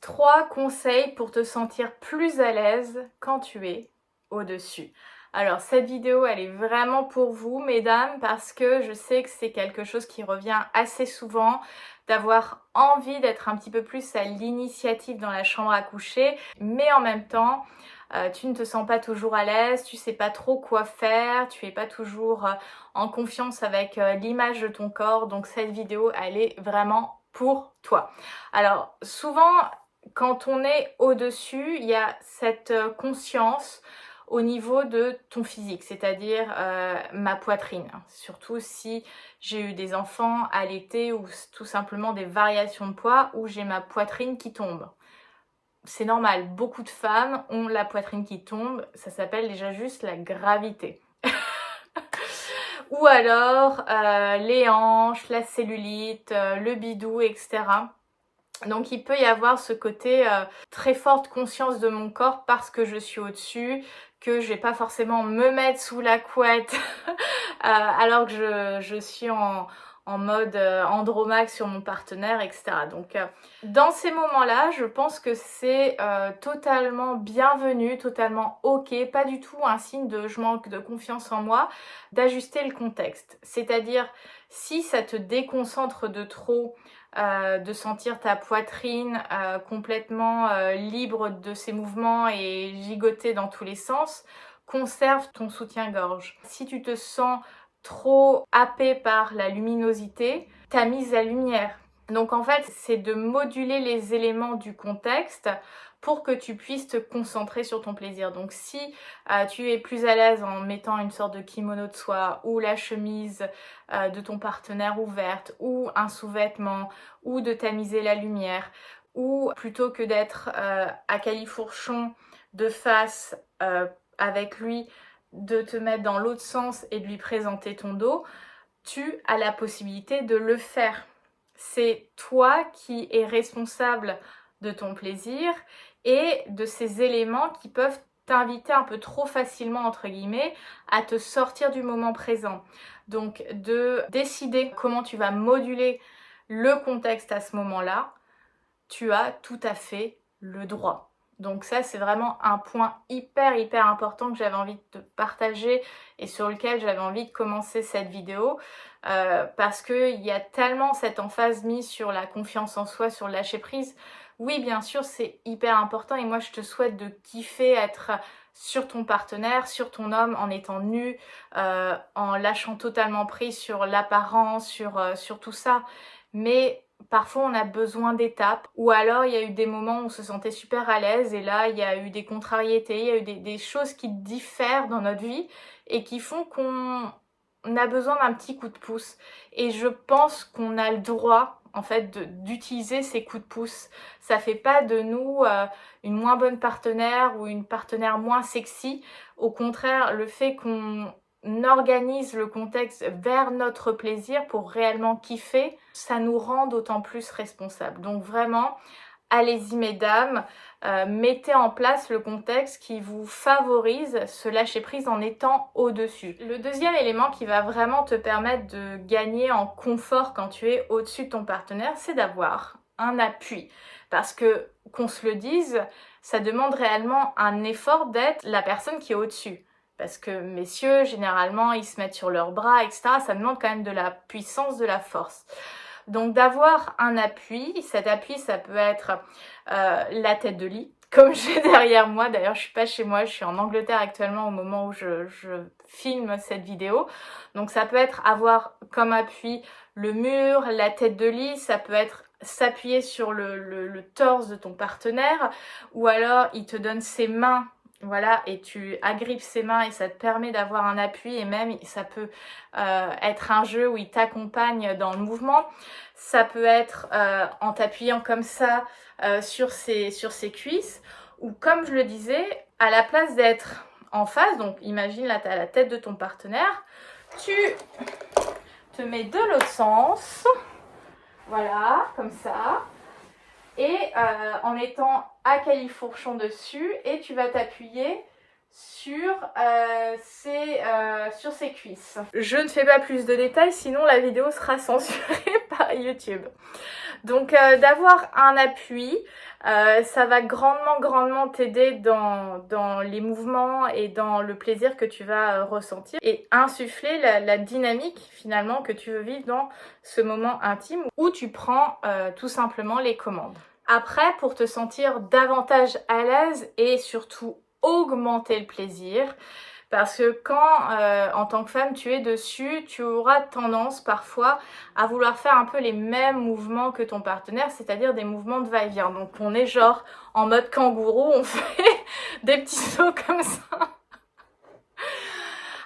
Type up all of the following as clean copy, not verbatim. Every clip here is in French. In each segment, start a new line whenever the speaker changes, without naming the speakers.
3 conseils pour te sentir plus à l'aise quand tu es au-dessus. Alors cette vidéo elle est vraiment pour vous mesdames parce que je sais que c'est quelque chose qui revient assez souvent, d'avoir envie d'être un petit peu plus à l'initiative dans la chambre à coucher, mais en même temps tu ne te sens pas toujours à l'aise, tu sais pas trop quoi faire, tu es pas toujours en confiance avec l'image de ton corps, donc cette vidéo elle est vraiment pour toi. Alors souvent quand on est au-dessus, il y a cette conscience au niveau de ton physique, c'est-à-dire ma poitrine. Surtout si j'ai eu des enfants allaités ou tout simplement des variations de poids où j'ai ma poitrine qui tombe. C'est normal, beaucoup de femmes ont la poitrine qui tombe, ça s'appelle déjà juste la gravité. Ou alors les hanches, la cellulite, le bidou, etc. Donc il peut y avoir ce côté très forte conscience de mon corps parce que je suis au-dessus, que je vais pas forcément me mettre sous la couette alors que je suis en mode andromaque sur mon partenaire, etc. Donc dans ces moments-là, je pense que c'est totalement bienvenu, totalement ok, pas du tout un signe de je manque de confiance en moi, d'ajuster le contexte. C'est-à-dire si ça te déconcentre de trop, de sentir ta poitrine complètement libre de ses mouvements et gigoter dans tous les sens, conserve ton soutien-gorge. Si tu te sens trop happé par la luminosité, tamise la lumière. Donc en fait, c'est de moduler les éléments du contexte pour que tu puisses te concentrer sur ton plaisir. Donc si tu es plus à l'aise en mettant une sorte de kimono de soie ou la chemise de ton partenaire ouverte ou un sous-vêtement ou de tamiser la lumière ou plutôt que d'être à califourchon de face avec lui, de te mettre dans l'autre sens et de lui présenter ton dos, tu as la possibilité de le faire. C'est toi qui es responsable de ton plaisir et de ces éléments qui peuvent t'inviter un peu trop facilement, entre guillemets, à te sortir du moment présent. Donc de décider comment tu vas moduler le contexte à ce moment-là, tu as tout à fait le droit. Donc ça, c'est vraiment un point hyper important que j'avais envie de te partager et sur lequel j'avais envie de commencer cette vidéo parce qu'il y a tellement cette emphase mise sur la confiance en soi, sur le lâcher prise. Oui, bien sûr, c'est hyper important et moi, je te souhaite de kiffer être sur ton partenaire, sur ton homme, en étant nu, en lâchant totalement prise sur l'apparence, sur tout ça. Mais parfois on a besoin d'étapes ou alors il y a eu des moments où on se sentait super à l'aise et là il y a eu des contrariétés, il y a eu des choses qui diffèrent dans notre vie et qui font qu'on a besoin d'un petit coup de pouce. Et je pense qu'on a le droit en fait d'utiliser ces coups de pouce. Ça fait pas de nous une moins bonne partenaire ou une partenaire moins sexy. Au contraire, le fait qu'on organise le contexte vers notre plaisir pour réellement kiffer, ça nous rend d'autant plus responsables. Donc vraiment, allez-y mesdames, mettez en place le contexte qui vous favorise ce lâcher prise en étant au-dessus. Le deuxième élément qui va vraiment te permettre de gagner en confort quand tu es au-dessus de ton partenaire, c'est d'avoir un appui. Parce que, qu'on se le dise, ça demande réellement un effort d'être la personne qui est au-dessus. Parce que messieurs, généralement, ils se mettent sur leurs bras, etc. Ça demande quand même de la puissance, de la force. Donc d'avoir un appui, cet appui, ça peut être la tête de lit, comme j'ai derrière moi. D'ailleurs, je suis pas chez moi, je suis en Angleterre actuellement au moment où je filme cette vidéo. Donc ça peut être avoir comme appui le mur, la tête de lit, ça peut être s'appuyer sur le torse de ton partenaire, ou alors il te donne ses mains. Voilà, et tu agrippes ses mains et ça te permet d'avoir un appui et même ça peut être un jeu où il t'accompagne dans le mouvement. Ça peut être en t'appuyant comme ça sur ses cuisses ou comme je le disais, à la place d'être en face, donc imagine là tu as la tête de ton partenaire, tu te mets de l'autre sens, voilà, comme ça. Et en étant à califourchon dessus et tu vas t'appuyer sur ses cuisses. Je ne fais pas plus de détails sinon la vidéo sera censurée par YouTube. Donc d'avoir un appui, ça va grandement t'aider dans les mouvements et dans le plaisir que tu vas ressentir et insuffler la dynamique finalement que tu veux vivre dans ce moment intime où tu prends tout simplement les commandes. Après, pour te sentir davantage à l'aise et surtout augmenter le plaisir, parce que quand, en tant que femme, tu es dessus, tu auras tendance parfois à vouloir faire un peu les mêmes mouvements que ton partenaire, c'est-à-dire des mouvements de va-et-vient. Donc on est genre en mode kangourou, on fait des petits sauts comme ça.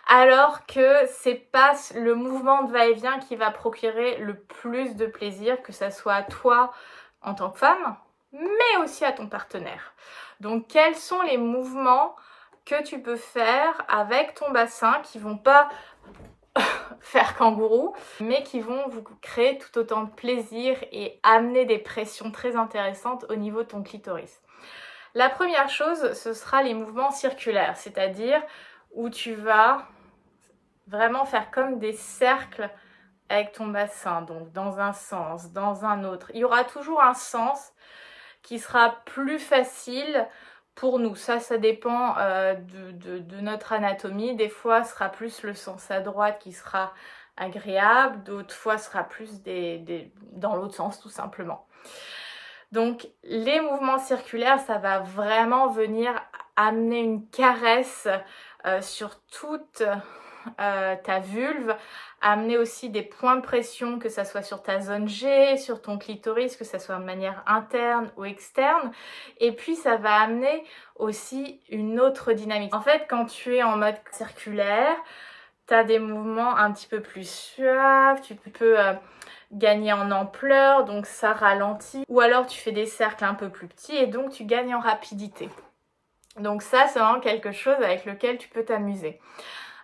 Alors que c'est pas le mouvement de va-et-vient qui va procurer le plus de plaisir, que ça soit à toi en tant que femme, mais aussi à ton partenaire. Donc quels sont les mouvements que tu peux faire avec ton bassin qui vont pas faire kangourou, mais qui vont vous créer tout autant de plaisir et amener des pressions très intéressantes au niveau de ton clitoris. La première chose, ce sera les mouvements circulaires, c'est-à-dire où tu vas vraiment faire comme des cercles avec ton bassin, donc dans un sens, dans un autre. Il y aura toujours un sens qui sera plus facile pour nous. Ça dépend de notre anatomie. Des fois, ce sera plus le sens à droite qui sera agréable, d'autres fois, ce sera plus dans l'autre sens, tout simplement. Donc, les mouvements circulaires, ça va vraiment venir amener une caresse sur toute ta vulve, amener aussi des points de pression, que ça soit sur ta zone G, sur ton clitoris, que ça soit de manière interne ou externe. Et puis ça va amener aussi une autre dynamique. En fait, quand tu es en mode circulaire, tu as des mouvements un petit peu plus suaves, tu peux gagner en ampleur, donc ça ralentit. Ou alors tu fais des cercles un peu plus petits et donc tu gagnes en rapidité. Donc ça, c'est vraiment quelque chose avec lequel tu peux t'amuser.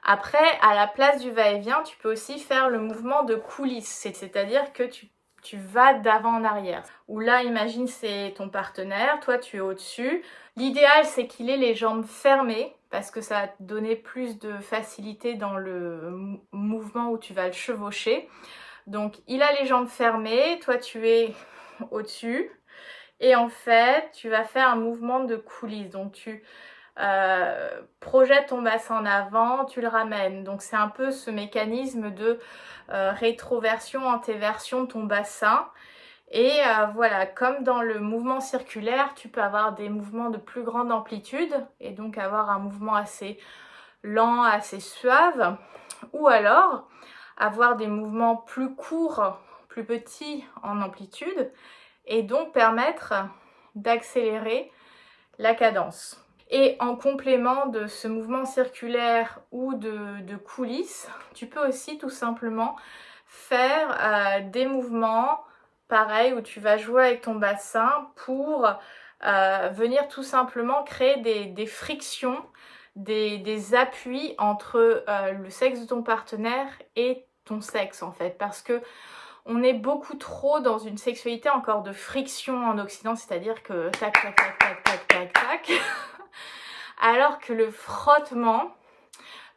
Après, à la place du va-et-vient, tu peux aussi faire le mouvement de coulisses, c'est-à-dire que tu vas d'avant en arrière. Ou là, imagine, c'est ton partenaire, toi tu es au-dessus. L'idéal, c'est qu'il ait les jambes fermées, parce que ça va te donner plus de facilité dans le mouvement où tu vas le chevaucher. Donc, il a les jambes fermées, toi tu es au-dessus. Et en fait, tu vas faire un mouvement de coulisses. Donc, tu projette ton bassin en avant, tu le ramènes. Donc c'est un peu ce mécanisme de rétroversion, antéversion de ton bassin. Et voilà, comme dans le mouvement circulaire, tu peux avoir des mouvements de plus grande amplitude et donc avoir un mouvement assez lent, assez suave. Ou alors avoir des mouvements plus courts, plus petits en amplitude et donc permettre d'accélérer la cadence. Et en complément de ce mouvement circulaire ou de coulisses, tu peux aussi tout simplement faire des mouvements pareil où tu vas jouer avec ton bassin pour venir tout simplement créer des frictions, des appuis entre le sexe de ton partenaire et ton sexe en fait. Parce que on est beaucoup trop dans une sexualité encore de friction en Occident, c'est-à-dire que tac, tac, tac, tac, tac, tac, tac. Alors que le frottement,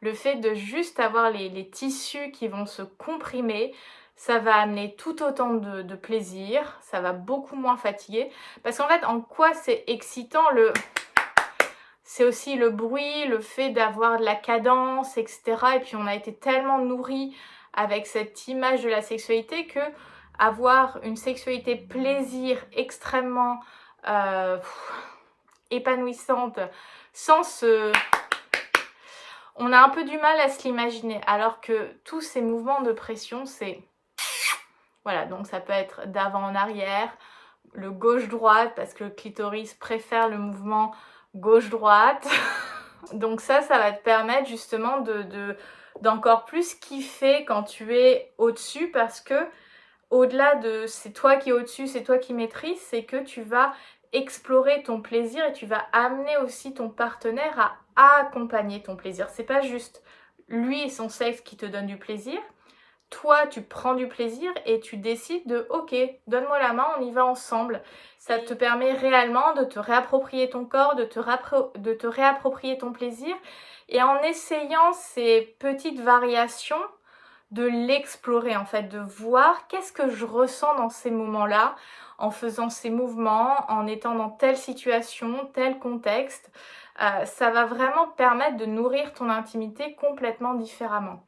le fait de juste avoir les tissus qui vont se comprimer, ça va amener tout autant de plaisir, ça va beaucoup moins fatiguer. Parce qu'en fait, en quoi c'est excitant c'est aussi le bruit, le fait d'avoir de la cadence, etc. Et puis on a été tellement nourris avec cette image de la sexualité que avoir une sexualité plaisir extrêmement épanouissante sans ce... On a un peu du mal à se l'imaginer, alors que tous ces mouvements de pression, c'est... Voilà, donc ça peut être d'avant en arrière, le gauche-droite, parce que le clitoris préfère le mouvement gauche-droite. Donc ça va te permettre justement d'encore plus kiffer quand tu es au-dessus, parce que au-delà de c'est toi qui es au-dessus, c'est toi qui maîtrises, c'est que tu vas explorer ton plaisir et tu vas amener aussi ton partenaire à accompagner ton plaisir. C'est pas juste lui et son sexe qui te donnent du plaisir. Toi, tu prends du plaisir et tu décides de ok, donne-moi la main, on y va ensemble. Ça te permet réellement de te réapproprier ton corps, de te réapproprier ton plaisir. Et en essayant ces petites variations de l'explorer en fait, de voir qu'est-ce que je ressens dans ces moments-là, en faisant ces mouvements, en étant dans telle situation, tel contexte. Ça va vraiment te permettre de nourrir ton intimité complètement différemment.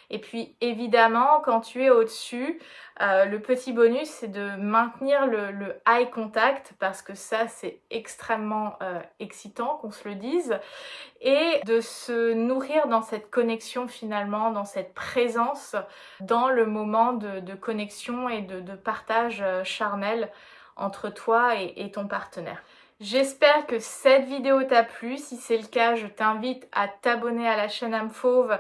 Et puis évidemment, quand tu es au-dessus, le petit bonus, c'est de maintenir le eye contact parce que ça, c'est extrêmement excitant qu'on se le dise et de se nourrir dans cette connexion finalement, dans cette présence, dans le moment de connexion et de partage charnel entre toi et ton partenaire. J'espère que cette vidéo t'a plu. Si c'est le cas, je t'invite à t'abonner à la chaîne âme fauve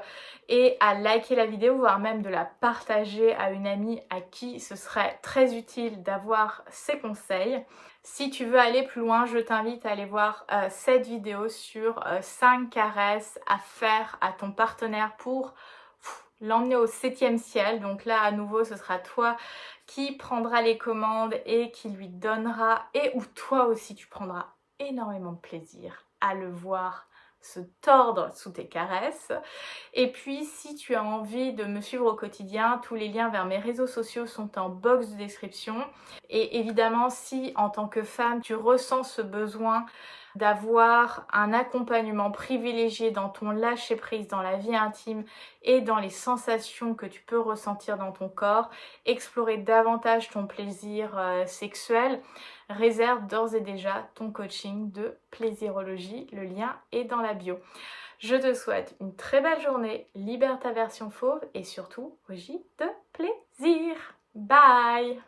et à liker la vidéo, voire même de la partager à une amie à qui ce serait très utile d'avoir ces conseils. Si tu veux aller plus loin, je t'invite à aller voir cette vidéo sur 5 caresses à faire à ton partenaire pour l'emmener au 7e ciel. Donc là, à nouveau, ce sera toi qui prendra les commandes et qui lui donnera, et où toi aussi tu prendras énormément de plaisir à le voir se tordre sous tes caresses. Et puis si tu as envie de me suivre au quotidien, tous les liens vers mes réseaux sociaux sont en box de description. Et évidemment, si en tant que femme tu ressens ce besoin d'avoir un accompagnement privilégié dans ton lâcher-prise, dans la vie intime et dans les sensations que tu peux ressentir dans ton corps, explorer davantage ton plaisir sexuel, réserve d'ores et déjà ton coaching de plaisirologie. Le lien est dans la bio. Je te souhaite une très belle journée, libère ta version fauve et surtout, agis de plaisir. Bye!